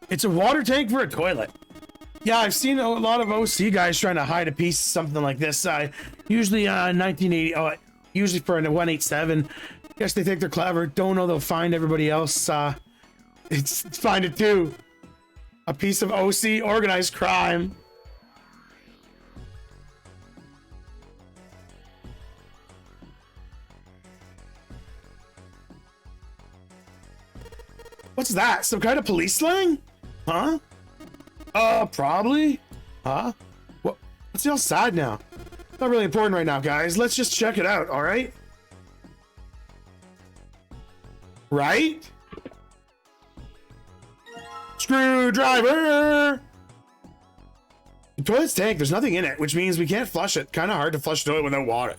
It's a water tank for a toilet. Yeah, I've seen a lot of OC guys trying to hide a piece of something like this. Usually 1980, usually for a 187. Guess they think they're clever. Don't know they'll find everybody else. Find it too. A piece of OC organized crime. What's that? Some kind of police slang? Huh? Probably. Huh? What's y'all sad now? Not really important right now, guys. Let's just check it out, all right? Right? Screwdriver! The toilet's tank, there's nothing in it, which means we can't flush it. Kind of hard to flush the toilet without water.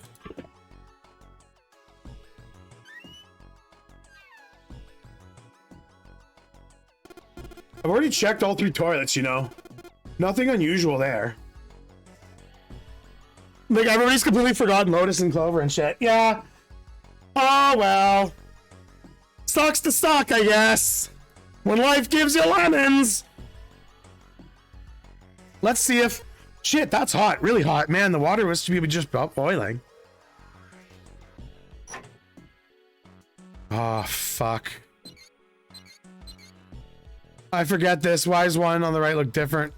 I've already checked all 3 toilets, you know. Nothing unusual there. Like, everybody's completely forgotten Lotus and Clover and shit. Yeah. Oh, well. Sucks to suck, I guess. When life gives you lemons. Let's see if... Shit, that's hot. Really hot. Man, the water was to be just boiling. Oh, fuck. I forget this. Why does one on the right look different?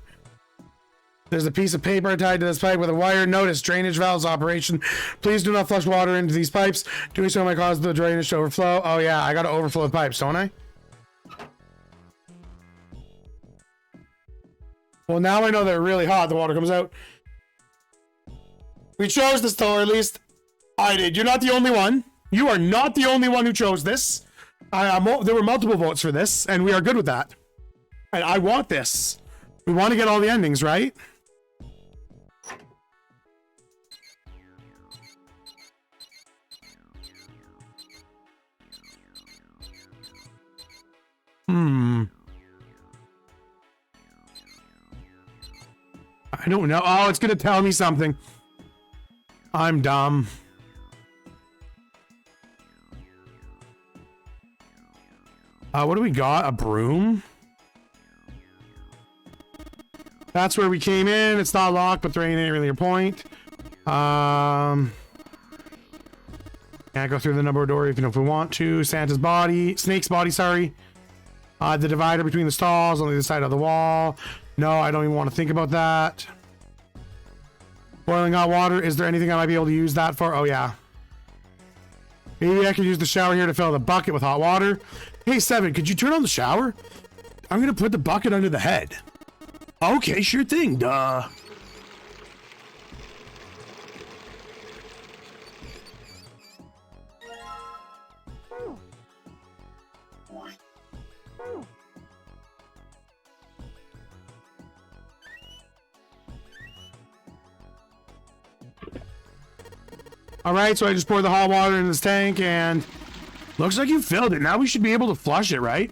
There's a piece of paper tied to this pipe with a wire. Notice drainage valves operation. Please do not flush water into these pipes. Doing so might cause the drainage to overflow. Oh yeah, I gotta overflow the pipes, don't I? Well, now I know they're really hot. The water comes out. We chose this, or at least I did. You're not the only one. You are not the only one who chose this. There were multiple votes for this, and we are good with that. And I want this. We want to get all the endings, right? I don't know. Oh, it's gonna tell me something. I'm dumb. What do we got? A broom? That's where we came in. It's not locked, but there ain't really a point. Can't go through the number door even if we want to. Santa's body. Snake's body, sorry. The divider between the stalls on the other side of the wall. No, I don't even want to think about that. Boiling hot water. Is there anything I might be able to use that for? Oh, yeah. Maybe I could use the shower here to fill the bucket with hot water. Hey, Seven, could you turn on the shower? I'm going to put the bucket under the head. Okay, sure thing, duh. All right, so I just poured the hot water in this tank and looks like you filled it. Now we should be able to flush it, right?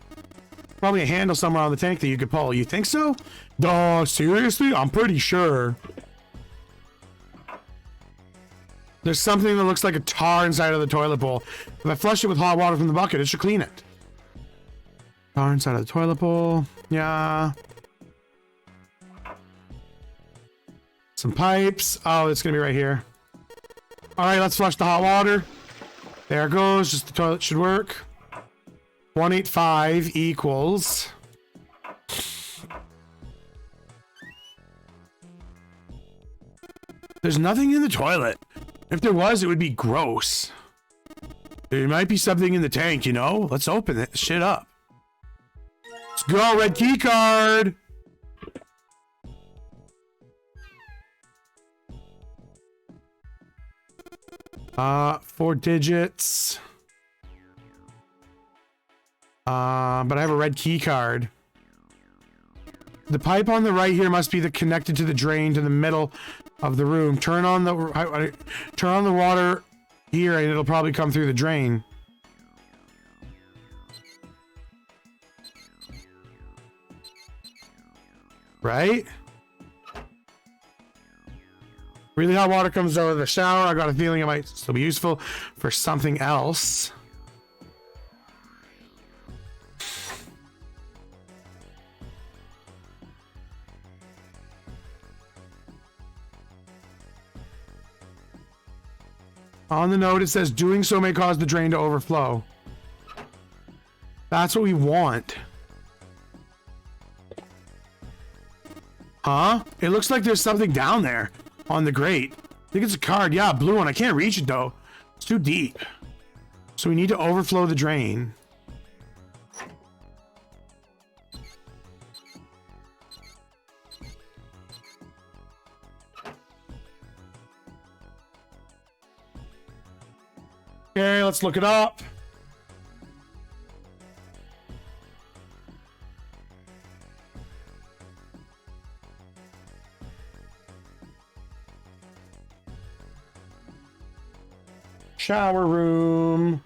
Probably a handle somewhere on the tank that you could pull. You think so? Duh, seriously? I'm pretty sure. There's something that looks like a tar inside of the toilet bowl. If I flush it with hot water from the bucket, it should clean it. Tar inside of the toilet bowl. Yeah. Some pipes. Oh, it's gonna be right here. All right, let's flush the hot water. There it goes. Just the toilet should work. 185 equals. There's nothing in the toilet. If there was, it would be gross. There might be something in the tank, you know? Let's open that shit up. Let's go, red key card. Four digits. But I have a red key card. The pipe on the right here must be connected to the drain to the middle of the room. Turn on the water here and it'll probably come through the drain. Right? Really hot water comes out of the shower. I got a feeling it might still be useful for something else. On the note, it says doing so may cause the drain to overflow. That's what we want. Huh? It looks like there's something down there on the grate. I think it's a card. Yeah, a blue one. I can't reach it though. It's too deep. So we need to overflow the drain. Okay, let's look it up. Shower room.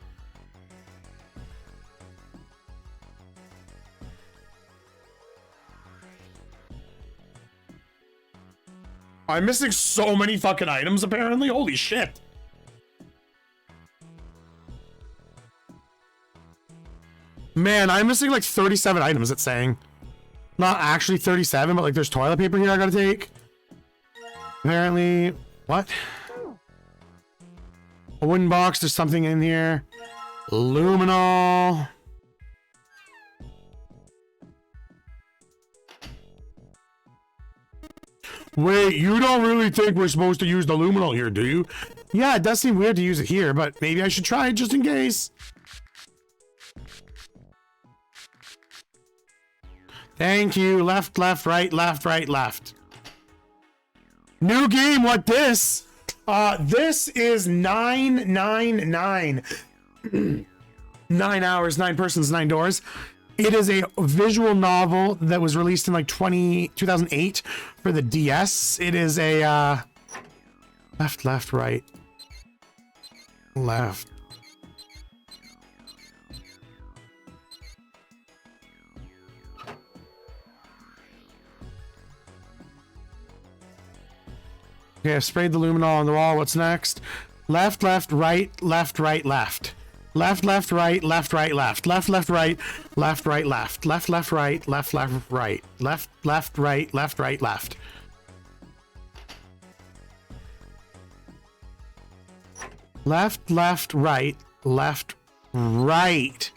I'm missing so many fucking items apparently. Holy shit. Man, I'm missing like 37 items, it's saying. Not actually 37, but like there's toilet paper here I gotta take. Apparently, what? A wooden box, there's something in here. Luminol. Wait, you don't really think we're supposed to use the luminol here, do you? Yeah, it does seem weird to use it here, but maybe I should try it just in case. Thank you. Left, left, right, left, right, left. New game, what this? This is 999. 9 hours, 9 persons, 9 doors. It is a visual novel that was released in like 2008 for the DS. It is a left, left, right, left. Okay, I've sprayed the luminol on the wall. What's next? Left, left, right, left, right, left. Left, left, right, left, right, left. Left, left, right, left, right, left. Left, left, right, left, left, right. Left, left, right, left, right, left. Left, left, right, left, right.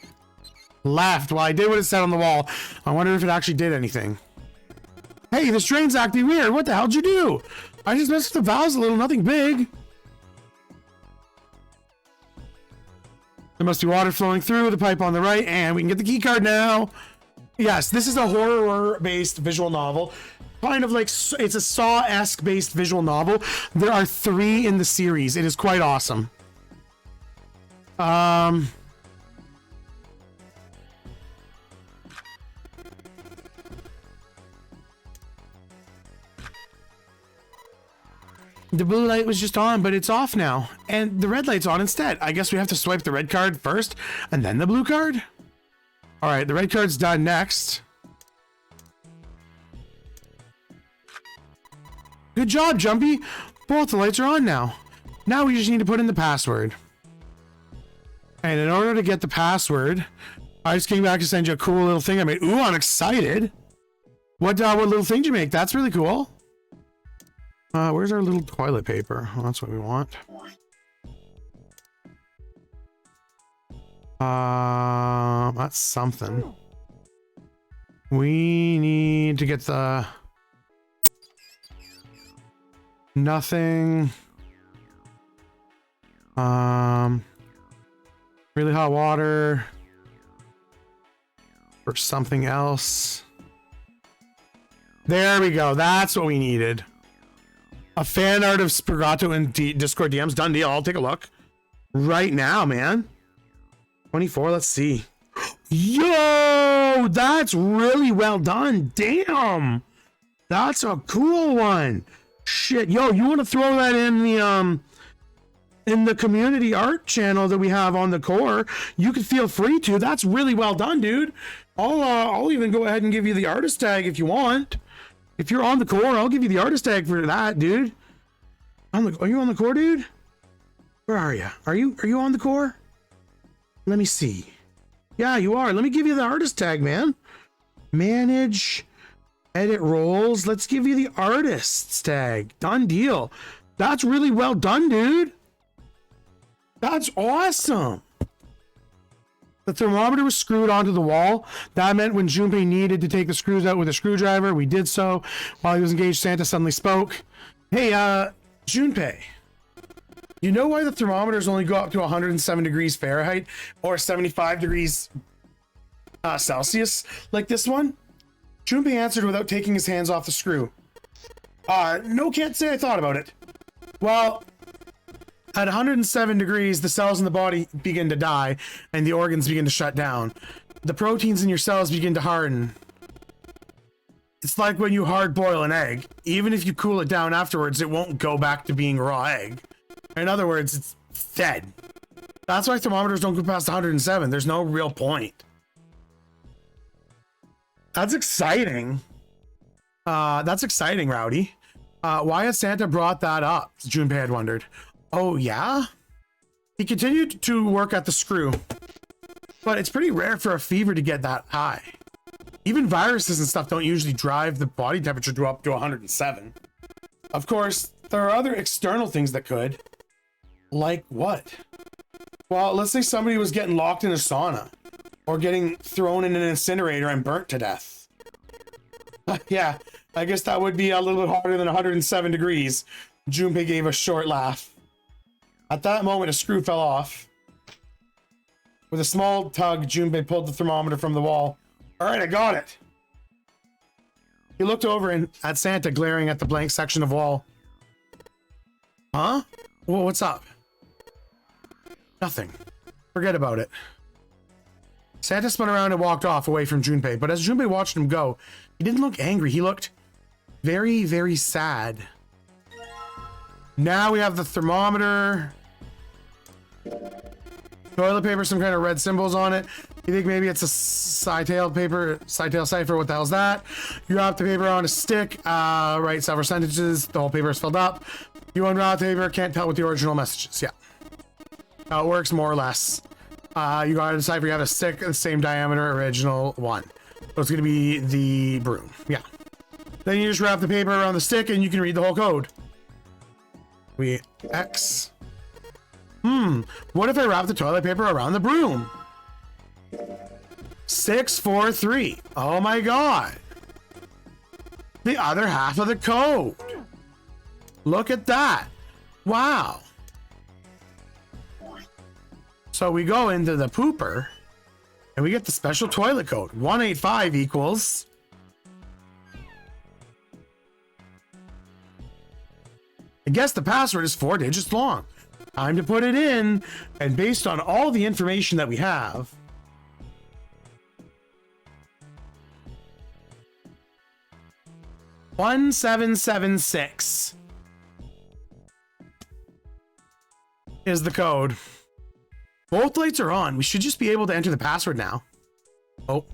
Left. Well, I did what it said on the wall. I wonder if it actually did anything. Hey, this drain's acting weird. What the hell did you do? I just messed with the valves a little, nothing big. There must be water flowing through the pipe on the right, and we can get the key card now. Yes, this is a horror-based visual novel. Kind of like, it's a Saw-esque based visual novel. There are 3 in the series. It is quite awesome. The blue light was just on, but it's off now. And the red light's on instead. I guess we have to swipe the red card first and then the blue card? All right, the red card's done next. Good job, Jumpy. Both the lights are on now. Now we just need to put in the password. And in order to get the password, I just came back to send you a cool little thing I made. Ooh, I'm excited. What little thing did you make? That's really cool. Where's our little toilet paper? Well, that's what we want. That's something. We need to get the... Nothing. Really hot water. Or something else. There we go. That's what we needed. A fan art of Spurgato in Discord DMs. Done deal. I'll take a look. Right now, man. 24. Let's see. Yo! That's really well done. Damn! That's a cool one. Shit. Yo, you want to throw that in the community art channel that we have on the core? You can feel free to. That's really well done, dude. I'll even go ahead and give you the artist tag if you want. If you're on the core, I'll give you the artist tag for that, dude. Are you on the core, dude? Where are you? Are you on the core? Let me see. Yeah, you are. Let me give you the artist tag, man. Manage, edit roles. Let's give you the artists tag. Done deal. That's really well done, dude. That's awesome. The thermometer was screwed onto the wall. That meant when Junpei needed to take the screws out with a screwdriver, we did so. While he was engaged, Santa suddenly spoke. Hey, Junpei. You know why the thermometers only go up to 107 degrees Fahrenheit or 75 degrees Celsius like this one? Junpei answered without taking his hands off the screw. No, can't say I thought about it. Well, at 107 degrees, the cells in the body begin to die and the organs begin to shut down. The proteins in your cells begin to harden. It's like when you hard boil an egg. Even if you cool it down afterwards, it won't go back to being raw egg. In other words, it's dead. That's why thermometers don't go past 107. There's no real point. That's exciting. That's exciting, Rowdy. Why had Santa brought that up? Junpei had wondered. Oh, yeah? He continued to work at the screw. But it's pretty rare for a fever to get that high. Even viruses and stuff don't usually drive the body temperature to up to 107. Of course, there are other external things that could. Like what? Well, let's say somebody was getting locked in a sauna. Or getting thrown in an incinerator and burnt to death. Yeah, I guess that would be a little bit harder than 107 degrees. Junpei gave a short laugh. At that moment, a screw fell off. With a small tug, Junpei pulled the thermometer from the wall. All right, I got it. He looked over at Santa, glaring at the blank section of wall. Huh? Well, what's up? Nothing. Forget about it. Santa spun around and walked off away from Junpei, but as Junpei watched him go, he didn't look angry. He looked very, very sad. Now we have the thermometer. Toilet paper, some kind of red symbols on it. You think maybe it's a side-tailed paper, side-tail cipher? What the hell's that? You wrap the paper on a stick, write several sentences. The whole paper is filled up. You unwrap the paper, can't tell what the original messages. Yeah. How it works, more or less. You got to decipher. You have a stick, the same diameter, original one. So it's going to be the broom. Yeah. Then you just wrap the paper around the stick and you can read the whole code. X. What if I wrap the toilet paper around the broom? 643. Oh my god. The other half of the code. Look at that. Wow. So we go into the pooper and we get the special toilet code. 185 equals. I guess the password is 4 digits long. Time to put it in. And based on all the information that we have, $1776 is the code. Both lights are on. We should just be able to enter the password now. Oh.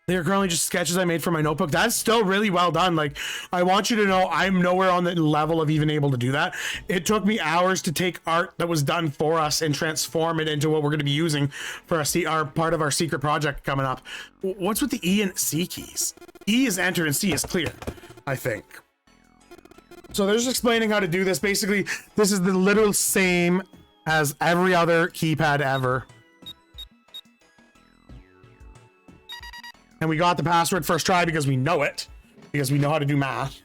They are currently just sketches I made for my notebook. That's still really well done. Like, I want you to know I'm nowhere on the level of even able to do that. It took me hours to take art that was done for us and transform it into what we're going to be using for our part of our secret project coming up. What's with the E and C keys? E is enter and C is clear, I think. So they're just explaining how to do this. Basically, this is the literal same as every other keypad ever. And we got the password first try because we know it. Because we know how to do math.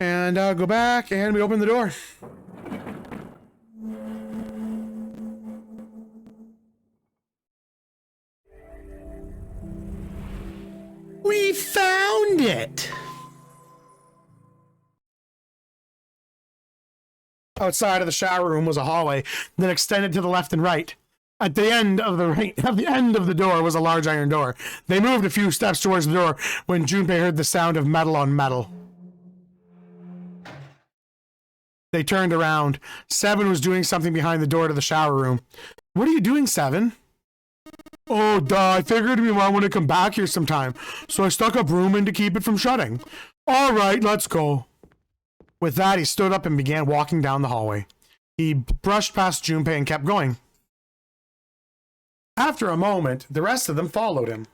And go back and we open the door. We found it! Outside of the shower room was a hallway that extended to the left and right. At the end of the door was a large iron door. They moved a few steps towards the door when Junpei heard the sound of metal on metal. They turned around. Seven was doing something behind the door to the shower room. What are you doing, Seven? Oh, duh, I figured we might want to come back here sometime, so I stuck a broom in to keep it from shutting. All right, let's go. With that, he stood up and began walking down the hallway. He brushed past Junpei and kept going. After a moment, the rest of them followed him.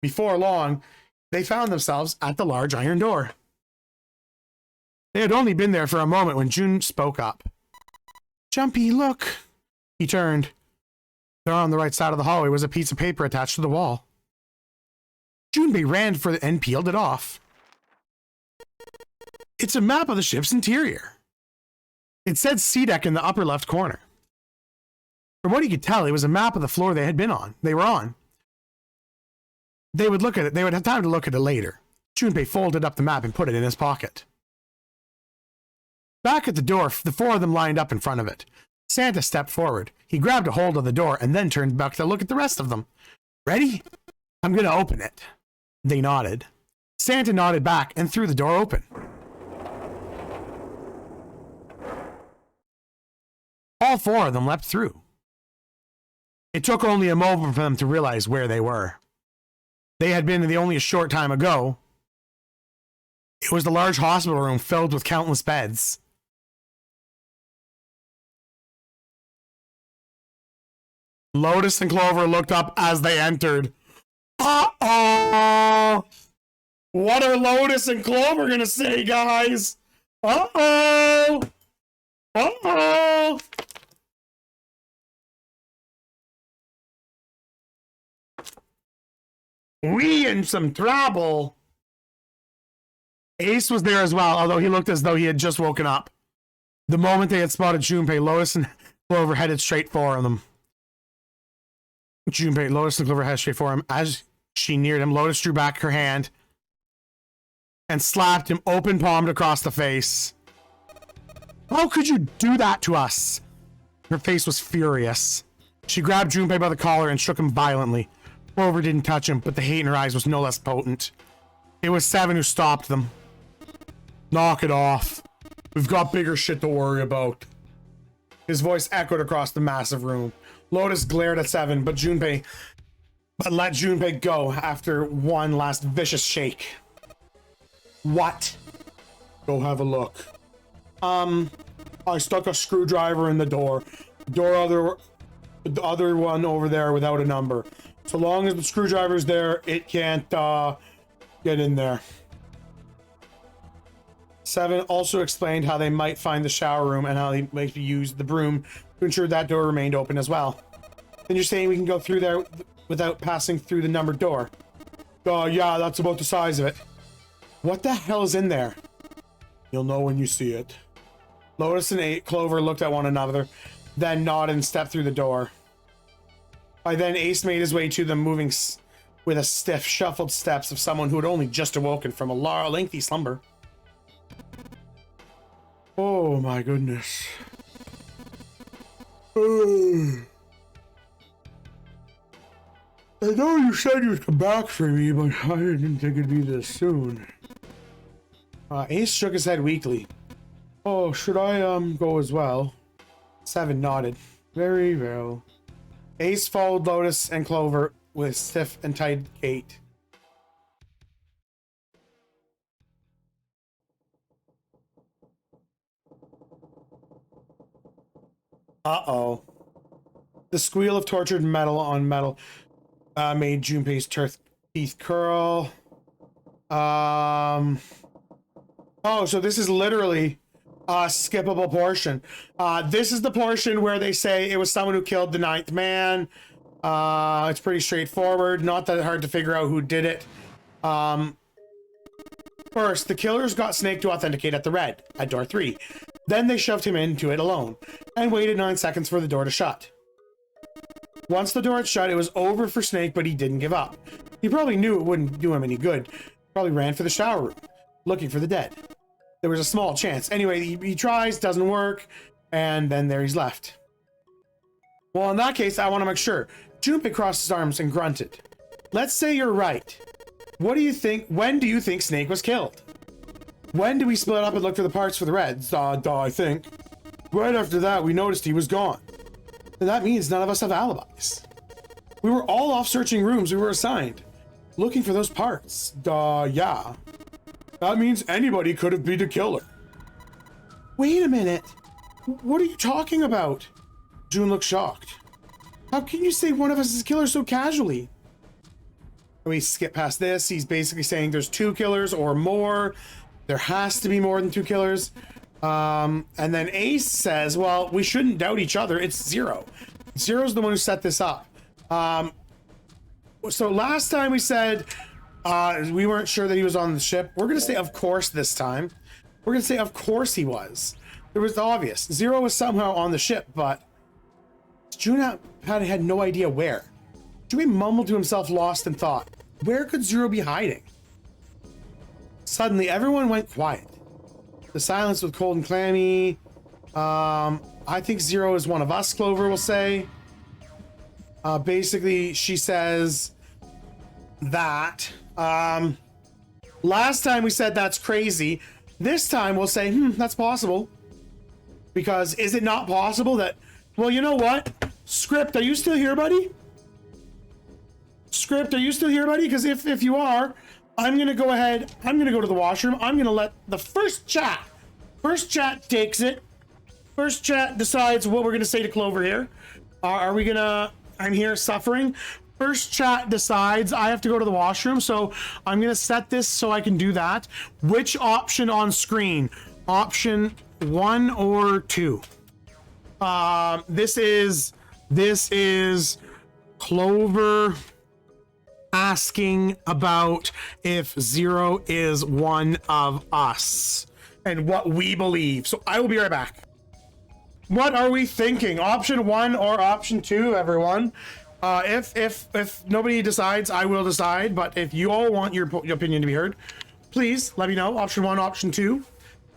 Before long, they found themselves at the large iron door. They had only been there for a moment when Jun spoke up. Jumpy, look. He turned. There on the right side of the hallway was a piece of paper attached to the wall. Junpei ran for it and peeled it off. It's a map of the ship's interior. It said C deck in the upper left corner. From what he could tell, it was a map of the floor they were on. They would look at it. They would have time to look at it later. Junpei folded up the map and put it in his pocket. Back at the door, the four of them lined up in front of it. Santa stepped forward. He grabbed a hold of the door and then turned back to look at the rest of them. Ready? I'm going to open it. They nodded. Santa nodded back and threw the door open. All four of them leapt through. It took only a moment for them to realize where they were. They had been only a short time ago. It was the large hospital room filled with countless beds. Lotus and Clover looked up as they entered. Uh-oh! What are Lotus and Clover gonna say, guys? Uh-oh! Uh-oh! We in some trouble. Ace was there as well, although he looked as though he had just woken up. The moment they had spotted Junpei, Lotus and Clover headed straight for them. Lotus and Clover headed straight for him. As she neared him, Lotus drew back her hand and slapped him open-palmed across the face. How could you do that to us? Her face was furious. She grabbed Junpei by the collar and shook him violently. Clover didn't touch him, but the hate in her eyes was no less potent. It was Seven who stopped them. Knock it off. We've got bigger shit to worry about. His voice echoed across the massive room. Lotus glared at Seven, but let Junpei go after one last vicious shake. What? Go have a look. I stuck a screwdriver in the door. The other one over there without a number. So long as the screwdriver's there, it can't get in there. Seven also explained how they might find the shower room and how they might use the broom to ensure that door remained open as well. Then you're saying we can go through there without passing through the numbered door? Yeah, that's about the size of it. What the hell is in there? You'll know when you see it. Lotus and Clover looked at one another, then nodded and stepped through the door. By then, Ace made his way to them, moving with a stiff, shuffled steps of someone who had only just awoken from a lengthy slumber. Oh my goodness. I know you said you'd come back for me, but I didn't think it'd be this soon. Ace shook his head weakly. Oh, should I go as well? Seven nodded. Very well. Ace followed Lotus and Clover with stiff and tight gait. Uh-oh. The squeal of tortured metal on metal made Junpei's teeth curl. Oh, so this is literally a skippable portion. This is the portion where they say it was someone who killed the ninth man. It's pretty straightforward. Not that hard to figure out who did it. First, the killers got Snake to authenticate at door 3. Then they shoved him into it alone and waited 9 seconds for the door to shut. Once the door had shut, it was over for Snake, but he didn't give up. He probably knew it wouldn't do him any good. Probably ran for the shower room, looking for the dead. There was a small chance. Anyway, he tries, doesn't work, and then there he's left. Well, in that case, I want to make sure. Junpei crossed his arms and grunted. Let's say you're right. What do you think? When do you think Snake was killed? When do we split up and look for the parts for the Reds? I think. Right after that, we noticed he was gone. And that means none of us have alibis. We were all off searching rooms we were assigned. looking for those parts. Yeah. That means anybody could have been the killer. Wait a minute. What are you talking about? June looks shocked. How can you say one of us is a killer so casually? We skip past this. He's basically saying there's 2 killers or more. There has to be more than 2 killers. And then Ace says, well, we shouldn't doubt each other. It's Zero. Zero's the one who set this up. So last time we said we weren't sure that he was on the ship. We're going to say, of course, this time. We're going to say, of course he was. It was obvious. Zero was somehow on the ship, but June had no idea where. Joey mumbled to himself, lost in thought. Where could Zero be hiding? Suddenly, everyone went quiet. The silence was cold and clammy. I think Zero is one of us, Clover will say. Basically, she says that last time we said that's crazy. This time we'll say, that's possible. Because is it not possible that, well, you know what? Script, are you still here, buddy? Script, are you still here, buddy? Because if you are, I'm going to go ahead. I'm going to go to the washroom. I'm going to let the first chat takes it. First chat decides what we're going to say to Clover here. Are we going to, I'm here suffering. First chat decides I have to go to the washroom. So I'm going to set this so I can do that. Which option on screen? Option 1 or 2? This is Clover asking about if Zero is one of us and what we believe. So I will be right back. What are we thinking? Option 1 or option 2, everyone? If nobody decides, I will decide. But if you all want your opinion to be heard, please let me know. Option 1, option 2.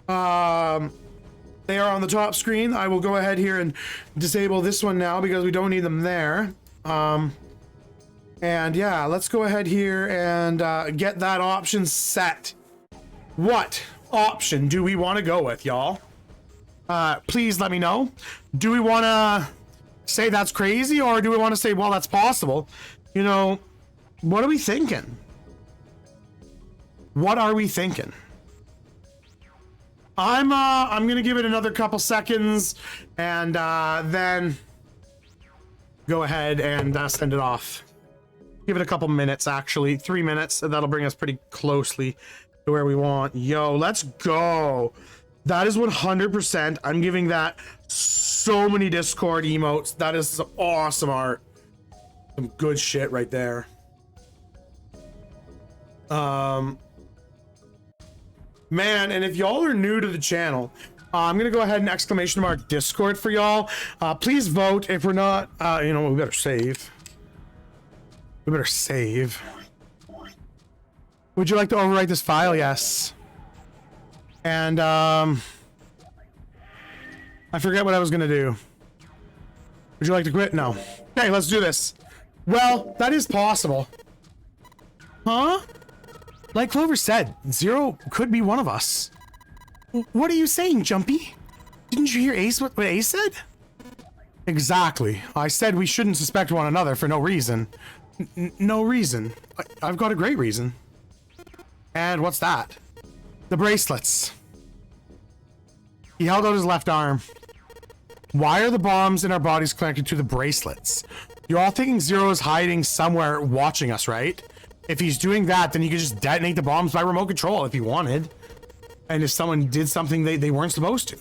They are on the top screen. I will go ahead here and disable this one now because we don't need them there. And yeah, let's go ahead here and get that option set. What option do we want to go with, y'all? Please let me know. Do we want to say that's crazy, or do we want to say, well, that's possible? You know, what are we thinking? What are we thinking? I'm gonna give it another couple seconds and then go ahead and send it off. Give it a couple minutes, actually 3 minutes, and that'll bring us pretty closely to where we want. Yo, let's go. That is 100%. I'm giving that so many Discord emotes. That is some awesome art. Some good shit right there. Man, and if y'all are new to the channel, I'm gonna go ahead and exclamation mark Discord for y'all. Please vote. If we're not, you know, we better save. We better save. Would you like to overwrite this file? Yes. And I forget what I was gonna do. Would you like to quit? No. Okay, let's do this. Well, that is possible. Huh? Like Clover said, Zero could be one of us. What are you saying, Jumpy? Didn't you hear Ace what Ace said? Exactly. I said we shouldn't suspect one another for no reason. No reason. I've got a great reason. And what's that? The bracelets. He held out his left arm. Why are the bombs in our bodies connected to the bracelets? You're all thinking Zero is hiding somewhere watching us, right? If he's doing that, then he could just detonate the bombs by remote control if he wanted. And if someone did something they weren't supposed to.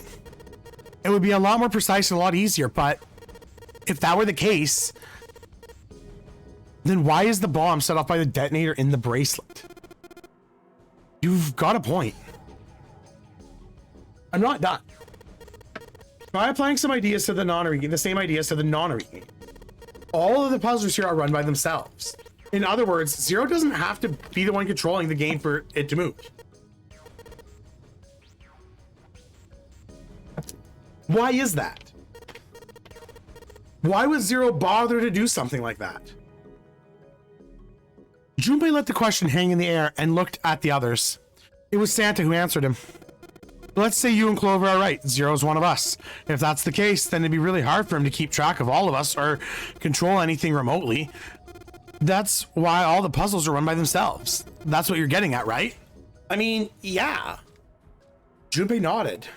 It would be a lot more precise and a lot easier, but if that were the case, then why is the bomb set off by the detonator in the bracelet? You've got a point. I'm not done. Try applying some ideas to the non-Origi, the same ideas to the non-Origi. All of the puzzles here are run by themselves. In other words, Zero doesn't have to be the one controlling the game for it to move. Why is that? Why would Zero bother to do something like that? Junpei let the question hang in the air and looked at the others. It was Santa who answered him. Let's say you and Clover are right. Zero's one of us. If that's the case, then it'd be really hard for him to keep track of all of us or control anything remotely. That's why all the puzzles are run by themselves. That's what you're getting at, right? I mean, yeah. Junpei nodded.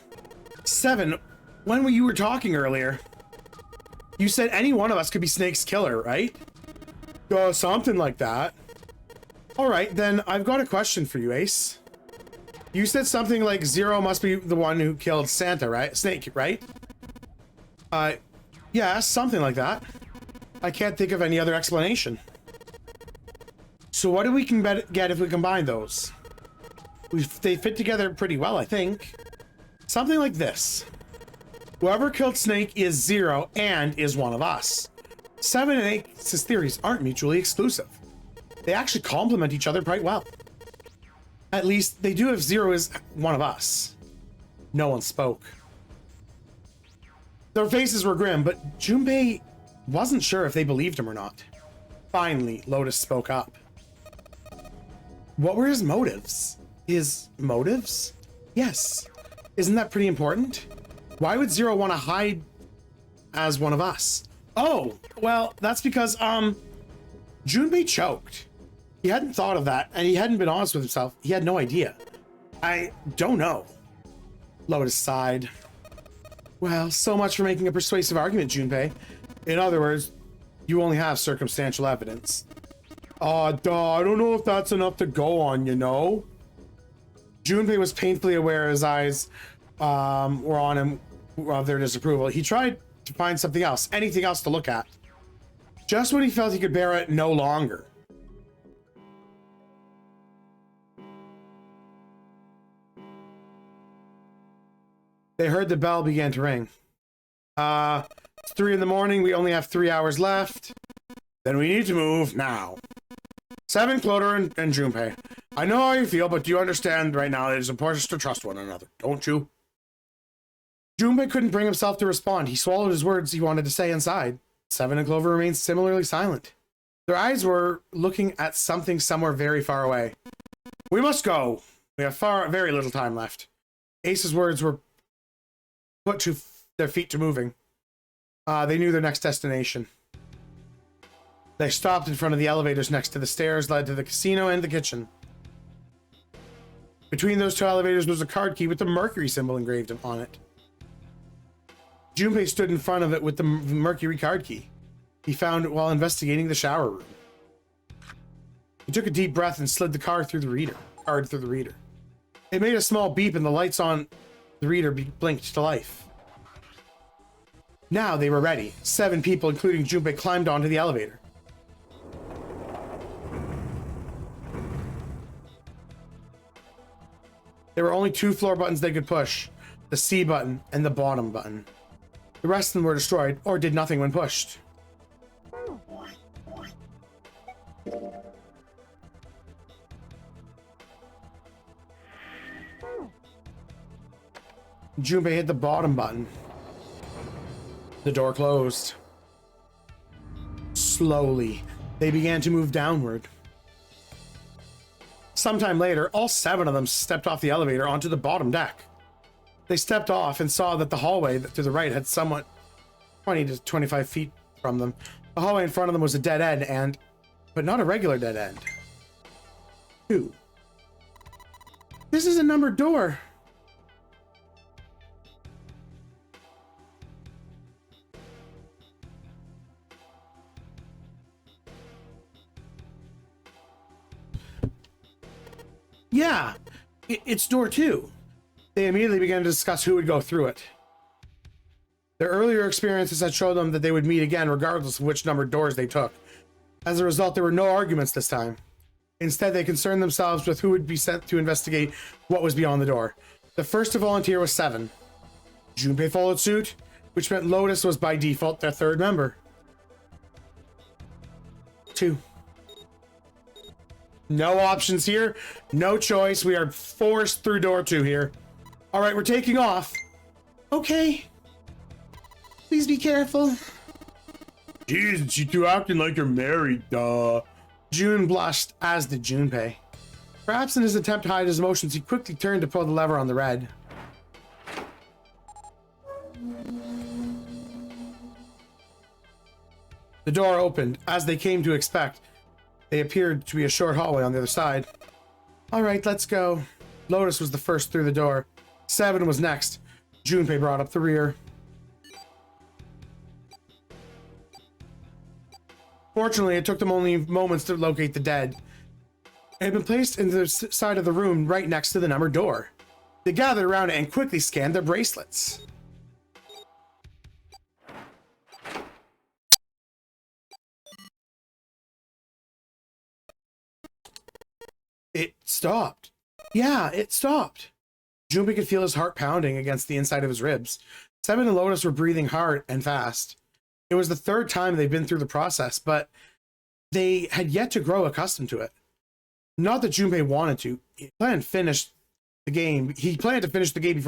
7, when you were talking earlier, you said any one of us could be Snake's killer, right? Something like that. All right, then I've got a question for you, Ace. You said something like Zero must be the one who killed Santa, right? Snake, right? Yeah, something like that. I can't think of any other explanation. So what do we get if we combine those? They fit together pretty well, I think. Something like this. Whoever killed Snake is Zero and is one of us. 7 and 8's theories aren't mutually exclusive. They actually complement each other quite well. At least they do if Zero is one of us. No one spoke. Their faces were grim, but Junpei wasn't sure if they believed him or not. Finally, Lotus spoke up. What were his motives? His motives? Yes. Isn't that pretty important? Why would Zero want to hide as one of us? Oh, well, that's because, Junpei choked. He hadn't thought of that, and he hadn't been honest with himself. He had no idea. I don't know. Lotus sighed. Well, so much for making a persuasive argument, Junpei. In other words, you only have circumstantial evidence. I don't know if that's enough to go on, you know? Junpei was painfully aware his eyes were on him of their disapproval. He tried to find something else, anything else to look at. Just when he felt he could bear it no longer. They heard the bell began to ring. It's 3 in the morning. We only have 3 hours left. Then we need to move now. 7, Cloder, and Junpei. I know how you feel, but do you understand right now it is important to trust one another, don't you? Junpei couldn't bring himself to respond. He swallowed his words he wanted to say inside. 7 and Clover remained similarly silent. Their eyes were looking at something somewhere very far away. We must go. We have very little time left. Ace's words were put to their feet to moving. They knew their next destination. They stopped in front of the elevators next to the stairs led to the casino and the kitchen. Between those 2 elevators was a card key with the Mercury symbol engraved on it. Junpei stood in front of it with the Mercury card key. He found it while investigating the shower room. He took a deep breath and slid the card through the reader. It made a small beep and the lights on the reader blinked to life. Now they were ready. 7 people, including Junpei, climbed onto the elevator. There were only 2 floor buttons they could push. The C button and the bottom button. The rest of them were destroyed or did nothing when pushed. Junpei hit the bottom button. The door closed. Slowly, they began to move downward. Sometime later, all 7 of them stepped off the elevator onto the bottom deck. They stepped off and saw that the hallway to the right had somewhat 20 to 25 feet from them. The hallway in front of them was a dead end, but not a regular dead end. 2. This is a numbered door. Yeah, it's door 2. They immediately began to discuss who would go through it. Their earlier experiences had shown them that they would meet again regardless of which numbered doors they took. As a result, there were no arguments this time. Instead, they concerned themselves with who would be sent to investigate what was beyond the door. The first to volunteer was 7. Junpei followed suit, which meant Lotus was by default their 3rd member. 2. No options here. No choice. We are forced through door 2 here. All right, we're taking off. Okay. Please be careful. Jeez, you two acting like you're married, duh. June blushed, as did Junpei. Perhaps in his attempt to hide his emotions, he quickly turned to pull the lever on the red. The door opened, as they came to expect. They appeared to be a short hallway on the other side. All right, let's go. Lotus was the first through the door. 7 was next. Junpei brought up the rear. Fortunately, it took them only moments to locate the dead. It had been placed in the side of the room right next to the numbered door. They gathered around it and quickly scanned their bracelets. It stopped. Yeah, it stopped. Junpei could feel his heart pounding against the inside of his ribs. 7 and Lotus were breathing hard and fast. It was the 3rd time they'd been through the process, but they had yet to grow accustomed to it. Not that Junpei wanted to. He planned to finish the game. He planned to finish the game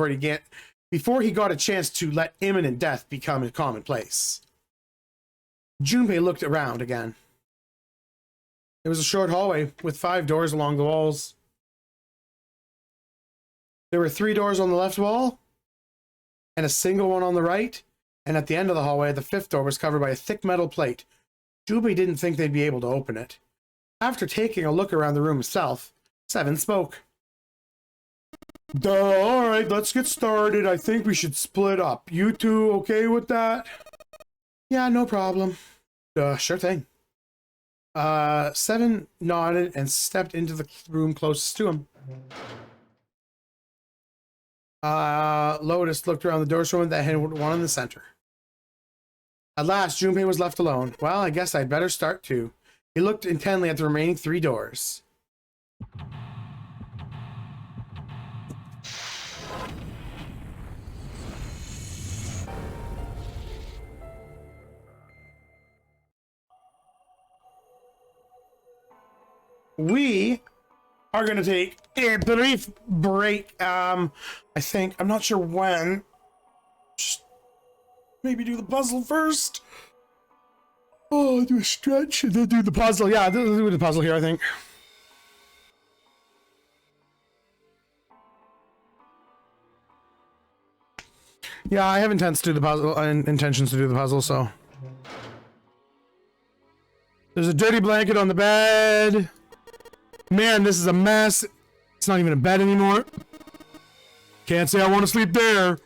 before he got a chance to let imminent death become a commonplace. Junpei looked around again. It was a short hallway with 5 doors along the walls. There were 3 doors on the left wall and a single one on the right. And at the end of the hallway, the 5th door was covered by a thick metal plate. Junpei didn't think they'd be able to open it. After taking a look around the room itself, 7 spoke. All right, let's get started. I think we should split up. You two okay with that? Yeah, no problem. Sure thing. 7 nodded and stepped into the room closest to him. Lotus looked around the doors that had one in the center. At last, Junpei was left alone. Well, I guess I'd better start too. He looked intently at the remaining 3 doors. We are going to take a brief break. I think, I'm not sure when. Just maybe do the puzzle first. Oh, do a stretch and then do the puzzle. Yeah, do the puzzle here, I think. Yeah, I have intentions to do the puzzle, so. There's a dirty blanket on the bed. Man, this is a mess. It's not even a bed anymore. Can't say I want to sleep there.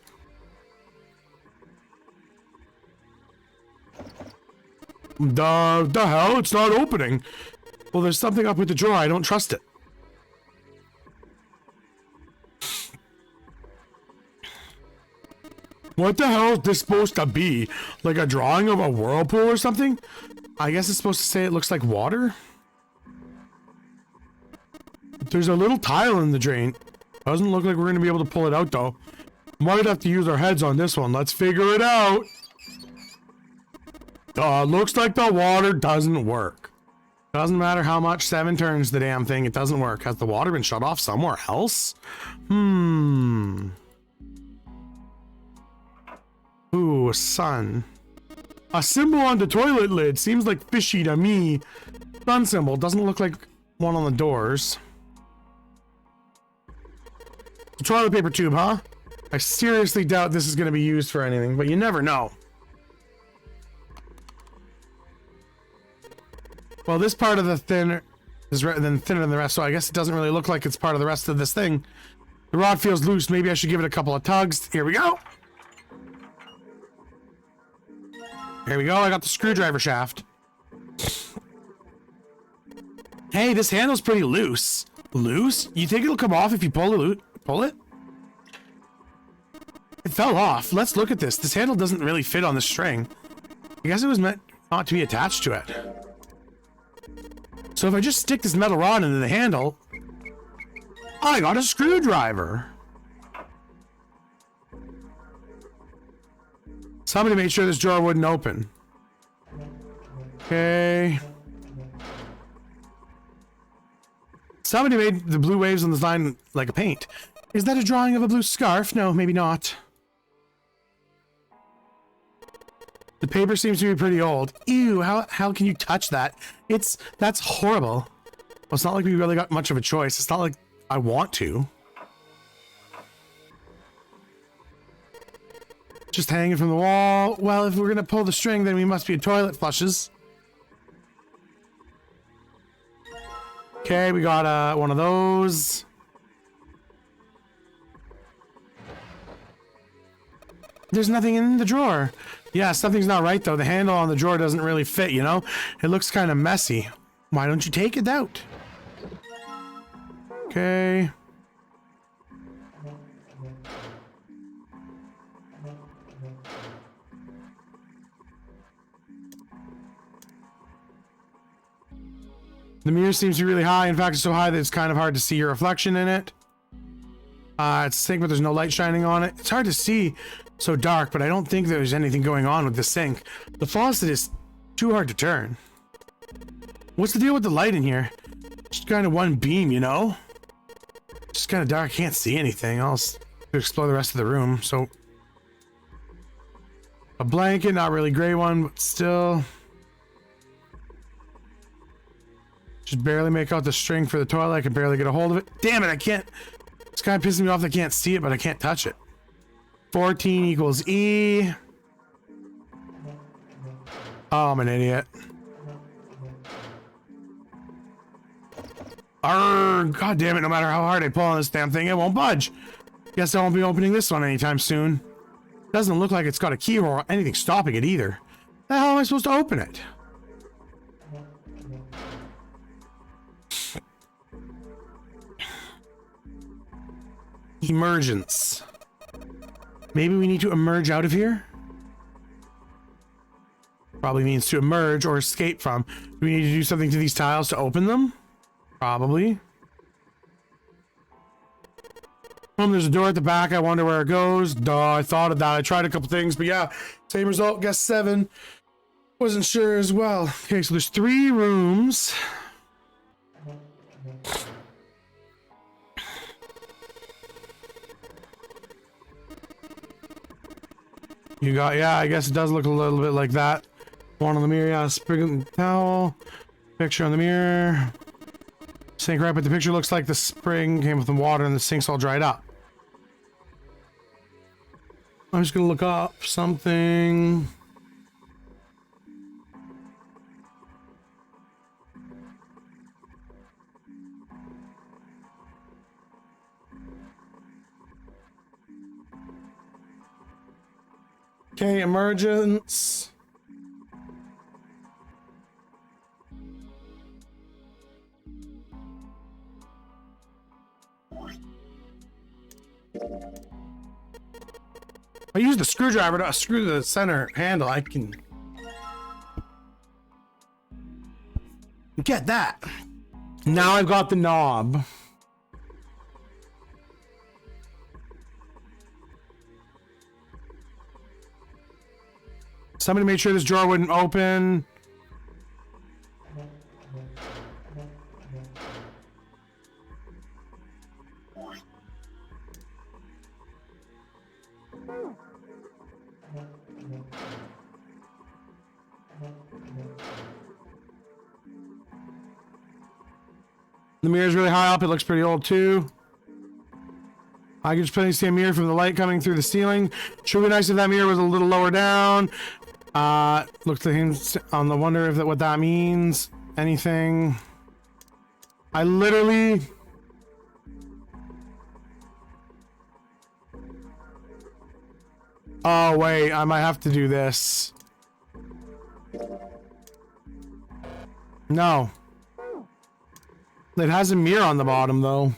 The hell? It's not opening. Well, there's something up with the drawer. I don't trust it. What the hell is this supposed to be? Like a drawing of a whirlpool or something? I guess it's supposed to say it looks like water. There's a little tile in the drain. Doesn't look like we're going to be able to pull it out, though. Might have to use our heads on this one. Let's figure it out. Looks like the water doesn't work. Doesn't matter how much 7 turns the damn thing, it doesn't work. Has the water been shut off somewhere else? Ooh, sun. A symbol on the toilet lid seems like fishy to me. Sun symbol doesn't look like one on the doors. Toilet paper tube, huh? I seriously doubt this is going to be used for anything, but you never know. Well, this part of the thinner is thinner than the rest, so I guess it doesn't really look like it's part of the rest of this thing. The rod feels loose. Maybe I should give it a couple of tugs. Here we go. Here we go. I got the screwdriver shaft. Hey, this handle's pretty loose. Loose? You think it'll come off if you pull it? Pull it? It fell off. Let's look at this. This handle doesn't really fit on the string. I guess it was meant not to be attached to it. So if I just stick this metal rod into the handle, I got a screwdriver. Somebody made sure this drawer wouldn't open. Okay. Somebody made the blue waves on the line like a paint. Is that a drawing of a blue scarf? No, maybe not. The paper seems to be pretty old. Ew, how can you touch that? That's horrible. Well, it's not like we really got much of a choice. It's not like I want to. Just hanging from the wall. Well, if we're gonna pull the string, then we must be toilet flushes. Okay, we got one of those. There's nothing in the drawer. Yeah, something's not right though. The handle on the drawer doesn't really fit, you know? It looks kind of messy. Why don't you take it out? Okay. The mirror seems to be really high. In fact, it's so high that it's kind of hard to see your reflection in it. It's a sink, but there's no light shining on it. It's hard to see so dark, but I don't think there's anything going on with the sink. The faucet is too hard to turn. What's the deal with the light in here? Just kind of one beam, you know? Just kind of dark. I can't see anything else to explore the rest of the room. So a blanket, not really gray one, but still. Just barely make out the string for the toilet. I can barely get a hold of it. Damn it, I can't. It's kind of pissing me off that I can't see it, but I can't touch it. 14 equals E. Oh, I'm an idiot. Arrgh, God damn it, no matter how hard I pull on this damn thing, it won't budge. Guess I won't be opening this one anytime soon. Doesn't look like it's got a keyhole or anything stopping it either. How the hell am I supposed to open it? Emergence. Maybe we need to emerge out of here? Probably means to emerge or escape from. Do we need to do something to these tiles to open them? Probably. There's a door at the back. I wonder where it goes. Duh, I thought of that. I tried a couple things, but yeah, same result. Guess 7. Wasn't sure as well. Okay, so there's 3 rooms. You got, yeah, I guess it does look a little bit like that. One on the mirror, yeah, spring towel. Picture on the mirror. Sink right, but the picture looks like the spring came with the water and the sink's all dried up. I'm just gonna look up something. Okay, emergence. I use the screwdriver to screw the center handle. I can get that. Now I've got the knob. Somebody made sure this drawer wouldn't open. The mirror's really high up. It looks pretty old too. I can just plainly see a mirror from the light coming through the ceiling. Sure would be nice if that mirror was a little lower down. Looks to him on the wonder if that what that means. Anything. I literally. Oh wait, I might have to do this. No. It has a mirror on the bottom though.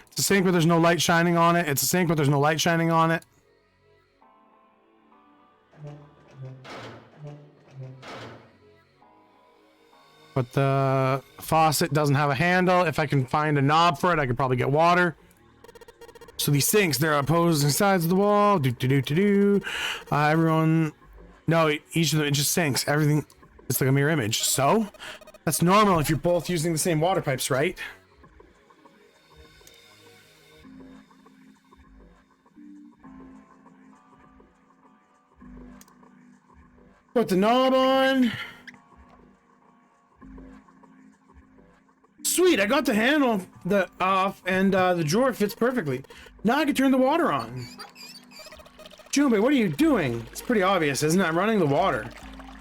It's a sink, but there's no light shining on it. It's a sink, but there's no light shining on it. But the faucet doesn't have a handle. If I can find a knob for it, I could probably get water. So these sinks, they're opposing sides of the wall. Everyone... No, each of them, it just sinks. Everything, it's like a mirror image. So, that's normal if you're both using the same water pipes, right? Put the knob on. Sweet, I got the handle off and the drawer fits perfectly. Now I can turn the water on. Junpei, what are you doing? It's pretty obvious, isn't it? I'm running the water.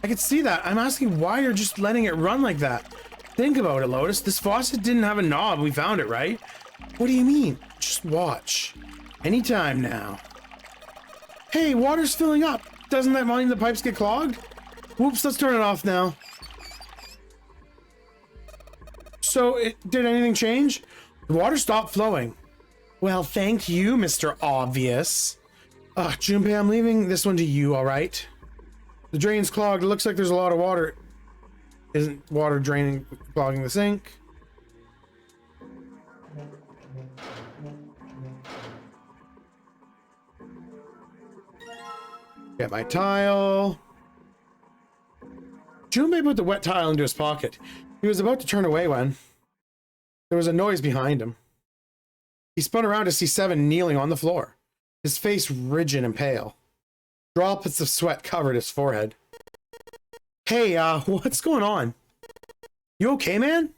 I could see that. I'm asking why you're just letting it run like that. Think about it, Lotus. This faucet didn't have a knob. We found it, right? What do you mean? Just watch. Anytime now. Hey, water's filling up. Doesn't that mean the pipes get clogged? Whoops, let's turn it off now. So, did anything change? The water stopped flowing. Well, thank you, Mr. Obvious. Junpei, I'm leaving this one to you, alright? The drain's clogged. It looks like there's a lot of water. Isn't water draining, clogging the sink? Get my tile. Junpei put the wet tile into his pocket. He was about to turn away when there was a noise behind him. He spun around to see Seven kneeling on the floor, his face rigid and pale. Droplets of sweat covered his forehead. Hey, what's going on? You okay, man?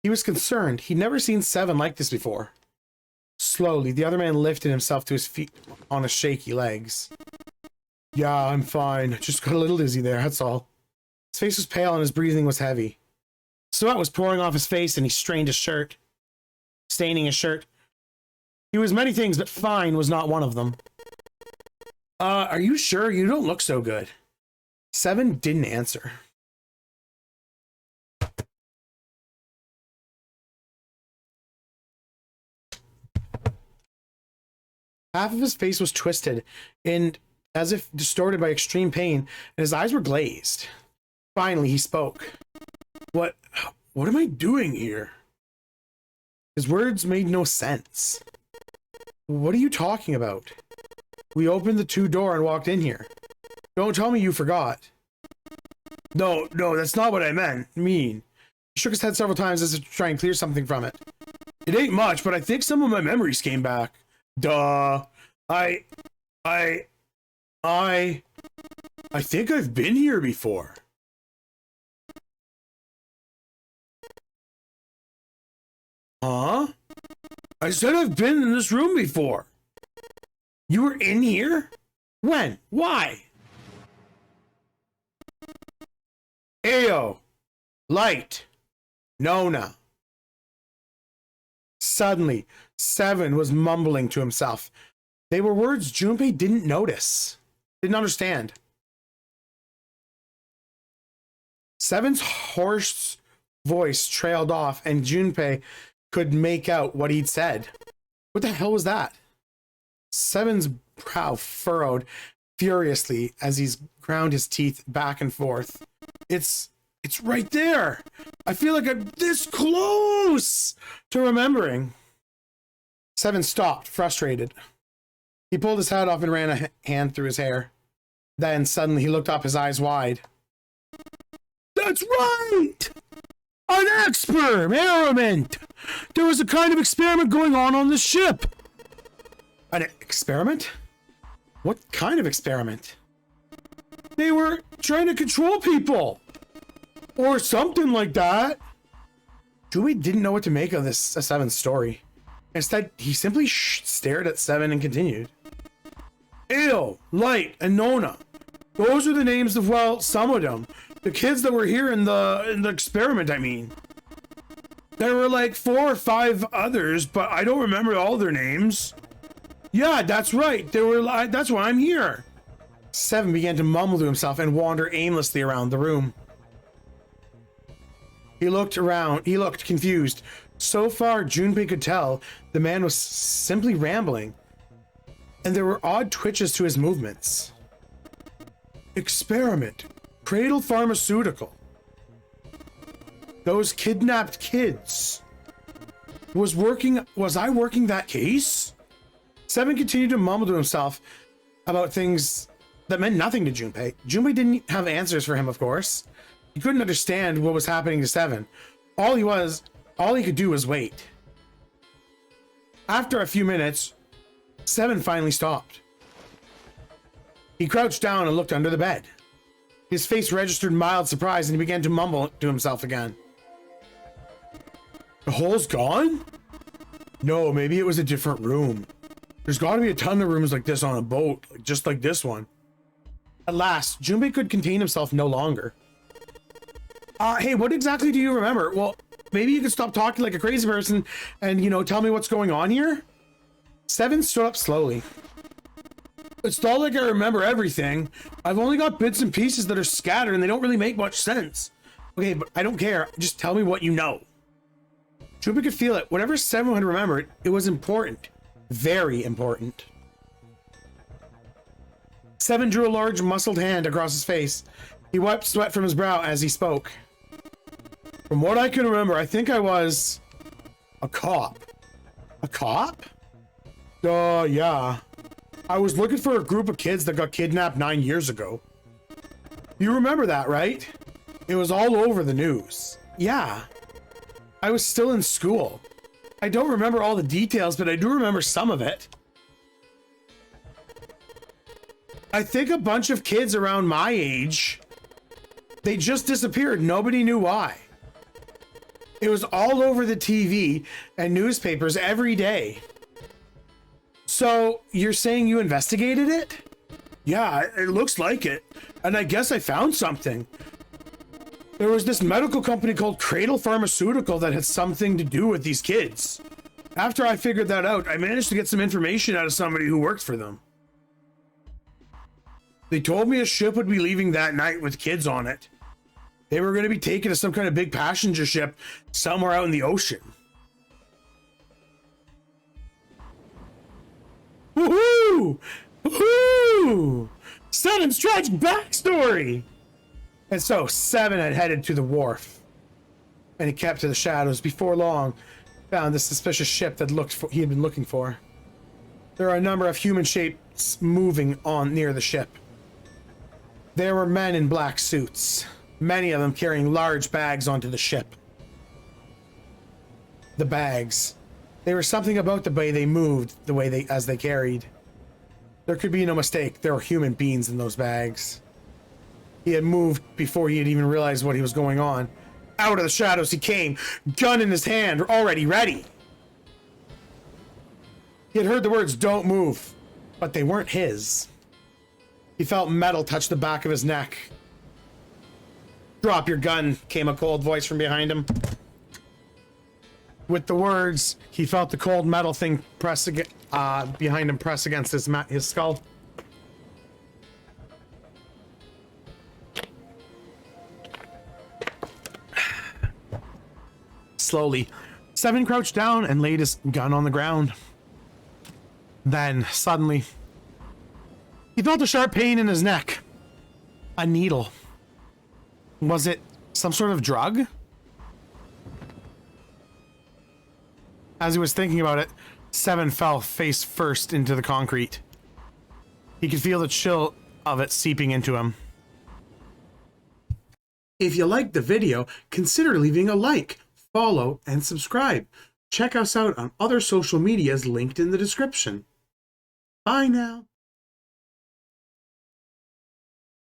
He was concerned. He'd never seen Seven like this before. Slowly, the other man lifted himself to his feet on his shaky legs. Yeah, I'm fine. Just got a little dizzy there, that's all. His face was pale and his breathing was heavy. Sweat was pouring off his face and he strained his shirt, staining his shirt. He was many things, but fine was not one of them. Are you sure? You don't look so good. Seven didn't answer. Half of his face was twisted and as if distorted by extreme pain, and his eyes were glazed. Finally, he spoke. What am I doing here? His words made no sense. What are you talking about? We opened the door and walked in here. Don't tell me you forgot. No, that's not what I mean. He shook his head several times as if to try and clear something from it. It ain't much, but I think some of my memories came back. Duh. I think I've been here before. Huh? I said I've been in this room before. You were in here? When? Why? Ayo. Light. Nona. Suddenly, Seven was mumbling to himself. They were words Junpei didn't notice. Didn't understand. Seven's hoarse voice trailed off and Junpei could make out what he'd said. What the hell was that? Seven's brow furrowed furiously as he ground his teeth back and forth. It's right there. I feel like I'm this close to remembering. Seven stopped, frustrated. He pulled his hat off and ran a hand through his hair. Then suddenly he looked up, his eyes wide. That's right! An experiment! There was a kind of experiment going on the ship. An experiment? What kind of experiment? They were trying to control people. Or something like that. Junpei didn't know what to make of this Seven story. Instead, he simply stared at Seven and continued. Ew, Light, and Nona. Those are the names of, well, some of them. The kids that were here in the experiment, I mean. There were like 4 or 5 others, but I don't remember all their names. Yeah, that's right. That's why I'm here. Seven began to mumble to himself and wander aimlessly around the room. He looked around. He looked confused. So far, Junpei could tell the man was simply rambling, and there were odd twitches to his movements. Experiment. Cradle Pharmaceutical. Those kidnapped kids. Was I working that case? Seven continued to mumble to himself about things that meant nothing to Junpei. Junpei didn't have answers for him, of course. He couldn't understand what was happening to Seven. All he could do was wait. After a few minutes, Seven finally stopped. He crouched down and looked under the bed. His face registered mild surprise and he began to mumble to himself again. The hole's gone? No, maybe it was a different room. There's got to be a ton of rooms like this on a boat, just like this one. At last, Junpei could contain himself no longer. Hey, what exactly do you remember? Well, maybe you could stop talking like a crazy person and, you know, tell me what's going on here? Seven stood up slowly. It's not like I remember everything. I've only got bits and pieces that are scattered and they don't really make much sense. Okay, but I don't care. Just tell me what you know. Junpei could feel it. Whatever Seven had remembered, it was important. Very important. Seven drew a large muscled hand across his face. He wiped sweat from his brow as he spoke. From what I can remember, I think I was a cop. A cop? Yeah. I was looking for a group of kids that got kidnapped 9 years ago. You remember that, right? It was all over the news. Yeah. I was still in school. I don't remember all the details, but I do remember some of it. I think a bunch of kids around my age, they just disappeared. Nobody knew why. It was all over the TV and newspapers every day. So you're saying you investigated it? Yeah, it looks like it. And I guess I found something. There was this medical company called Cradle Pharmaceutical that had something to do with these kids. After I figured that out, I managed to get some information out of somebody who worked for them. They told me a ship would be leaving that night with kids on it. They were going to be taken to some kind of big passenger ship somewhere out in the ocean. Woohoo! Woohoo! Seven's tragic backstory! And so Seven had headed to the wharf. And he kept to the shadows. Before long, found the suspicious ship that he had been looking for. There are a number of human shapes moving on near the ship. There were men in black suits, many of them carrying large bags onto the ship. The bags. There was something about the way they moved, as they carried. There could be no mistake, there were human beings in those bags. He had moved before he had even realized what he was going on. Out of the shadows he came, gun in his hand, already ready. He had heard the words, "Don't move," but they weren't his. He felt metal touch the back of his neck. "Drop your gun," came a cold voice from behind him. With the words, he felt the cold metal thing behind him press against his skull. Slowly, Seven crouched down and laid his gun on the ground. Then, suddenly, he felt a sharp pain in his neck. A needle. Was it some sort of drug? As he was thinking about it, Seven fell face first into the concrete. He could feel the chill of it seeping into him. If you liked the video, consider leaving a like, follow, and subscribe. Check us out on other social medias linked in the description. Bye now.